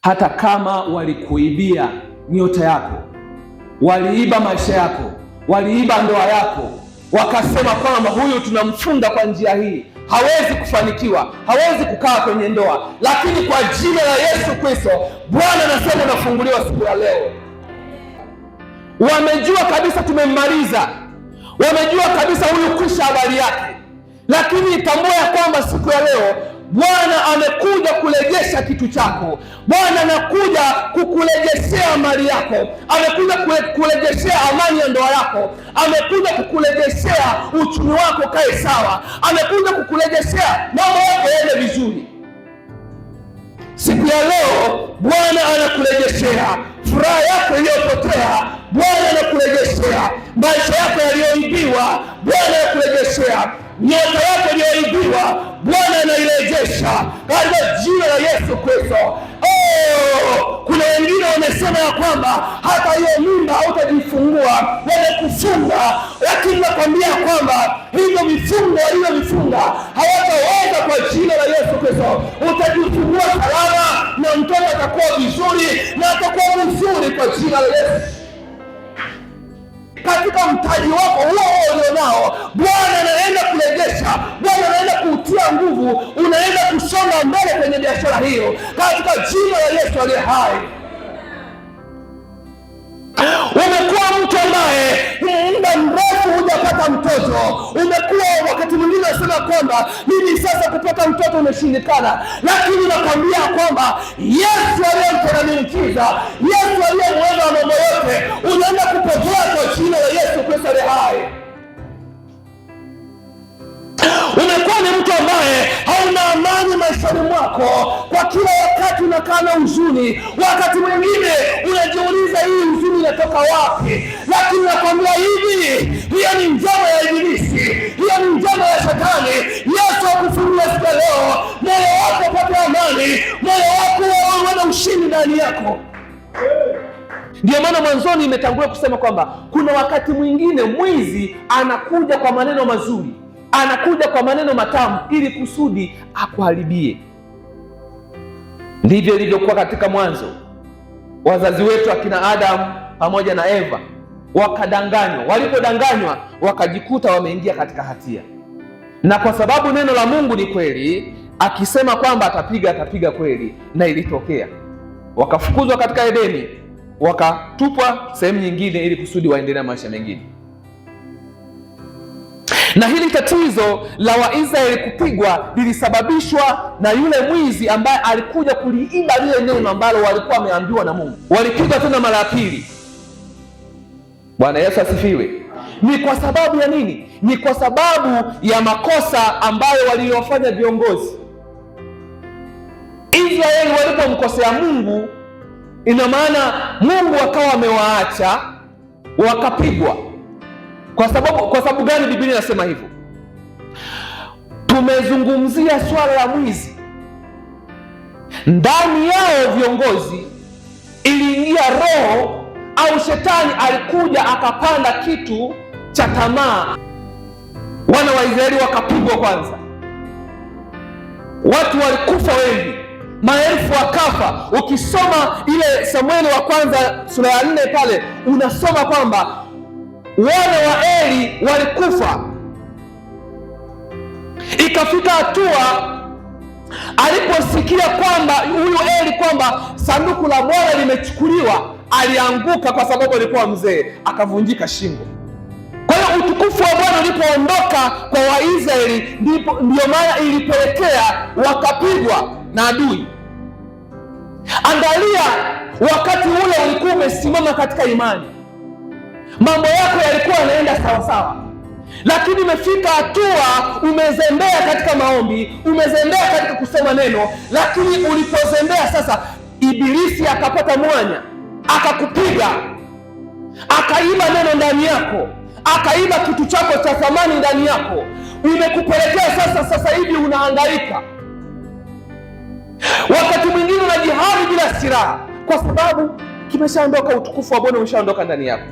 hata kama walikuibia nyota yako, waliiba maisha yako, waliiba ndoa yako, wakasema kwamba huyu tunamfunga kwa njia hii, hawezi kufanikiwa, hawezi kukaa kwenye ndoa, lakini kwa jina la Yesu Kristo, Bwana anasema unafunguliwa siku ya leo. Wamejua kabisa tumemmaliza, wamejua kabisa huyu kwisha habari yake, lakini tambua ya kwamba siku ya leo Bwana amekuja kurejesha kitu chako. Bwana anakuja kukurejeshea mali yako, amekuja kukurejeshea amani ya ndoa yako, amekuja kukurejeshea uchumi wako kae sawa, amekuja kukurejeshea mambo yako yaende vizuri. Siku ya leo Bwana anakurejeshea furaha yako iliyopotea. Bwana anakurejeshea maisha yako yaliyoibiwa. Bwana anakurejeshea nyota yako iliyoibiwa. Bwana anairejesha katika jina la Yesu Kristo. Kuna wengine wamesema ya kwamba hata hiyo mimba hautajifungua, wamekufunga, lakini nakwambia kwamba hivyo vifungo walivyovifunga hawataweza kwa jina la Yesu Kristo. Utajifungua salama na mtoto atakuwa vizuri na atakuwa vizuri kwa jina la Yesu. Katika mtaji wako huo ulionao, Bwana anaenda kurejesha, Bwana anaenda kuutia nguvu, unaenda kusonga mbele kwenye biashara hiyo katika jina la Yesu aliye hai. Umekuwa mtu ambaye muda mrefu hujapata mtoto, umekuwa wakati mwingine unasema kwamba mimi sasa kupata mtoto umeshindikana, lakini nakwambia kwamba Yesu aliyemteremkia, Yesu aliyemweza mambo yote, unaenda kupokea kwa jina la Yesu Kristo aliye hai. Umekuwa ni mtu ambaye hauna amani maishani mwako, kwa kila wakati unakaa na huzuni, wakati mwingine unajiuliza hii huzuni inatoka wapi, lakini nakwambia hivi, hiyo ni njama ya Ibilisi, hiyo ni njama ya Shetani. Yesu akufungue siku leo, moyo wako upate amani, moyo wako uwe na ushindi ndani yako. Ndio maana mwanzoni imetangulia kusema kwamba kuna wakati mwingine mwizi anakuja kwa maneno mazuri, anakuja kwa maneno matamu ili kusudi akuharibie. Ndivyo ilivyokuwa katika mwanzo. Wazazi wetu akina Adamu pamoja na Eva wakadanganywa. Walipodanganywa wakajikuta wameingia katika hatia, na kwa sababu neno la Mungu ni kweli, akisema kwamba atapiga kweli, na ilitokea. Wakafukuzwa katika Edeni, wakatupwa sehemu nyingine ili kusudi waendelee maisha mengine. Na hili tatizo la Waisraeli kupigwa lilisababishwa na yule mwizi ambaye alikuja kuliiba lile neno ambalo walikuwa wameambiwa na Mungu. Walipigwa tena mara ya pili. Bwana Yesu asifiwe. Ni kwa sababu ya nini? Ni kwa sababu ya makosa ambayo waliyofanya viongozi. Israeli walipomkosea Mungu, ina maana Mungu akawa amewaacha wakapigwa. Kwa sababu gani Biblia inasema hivyo? Tumezungumzia swala la mwizi. Ndani yao viongozi iliingia roho au shetani alikuja akapanda kitu cha tamaa. Wana wa Israeli wakapigwa kwanza. Watu walikufa wengi, maelfu wakafa. Ukisoma ile Samueli wa kwanza sura ya 4 pale unasoma kwamba wana wa Eli walikufa. Ikafika hatua aliposikia kwamba huyu Eli kwamba sanduku la Bwana limechukuliwa, alianguka kwa sababu alikuwa mzee, akavunjika shingo. Kwa hiyo utukufu wa Bwana ulipoondoka kwa Waisraeli, ndio maana ilipelekea wakapigwa na adui. Angalia, wakati ule ulikuwa umesimama katika imani, mambo yako yalikuwa yanaenda sawa sawa, lakini imefika hatua umezembea katika maombi, umezembea katika kusoma neno, lakini ulipozembea sasa, Ibilisi akapata mwanya, akakupiga, akaiba neno ndani yako, akaiba kitu chako cha thamani ndani yako, imekupelekea sasa hivi unahangaika. Wakati mwingine unajihami bila silaha, kwa sababu kimeshaondoka, utukufu wa Bwana umeshaondoka ndani yako.